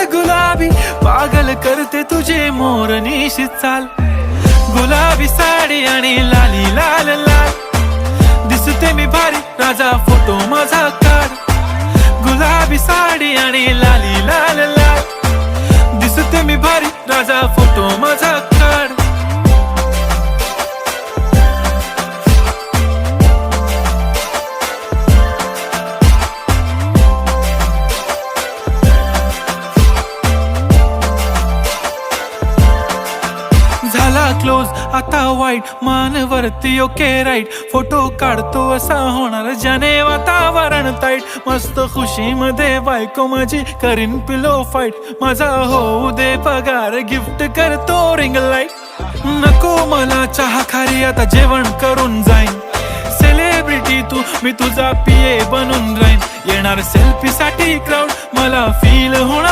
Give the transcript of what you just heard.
गुलाबी पागल करते तुझे मोरनीशी चाल, गुलाबी साडी आणि लाली लाल लाल, दिसते मी भारी राजा फोटो माझा काढ, गुलाबी साडी आणि लाली लाल लाल, दिसते मी भारी राजा फोटो माझा काढ. झाला क्लोज आता वाईट मानवरती ओके राईट, फोटो काढतो असा होणार ज्याने वातावरण ताईट, मस्त खुशी मध्ये बायको माझी करीन पिलो फाईट, माझा होऊ दे पगार गिफ्ट करतो रिंग लाईट, नको मला चहा खारी आता जेवण करून जाईन, सेलिब्रिटी तू मी तुझा पिये बनून राहीन, येणार सेल्फी साठी क्राऊड मला फील होणार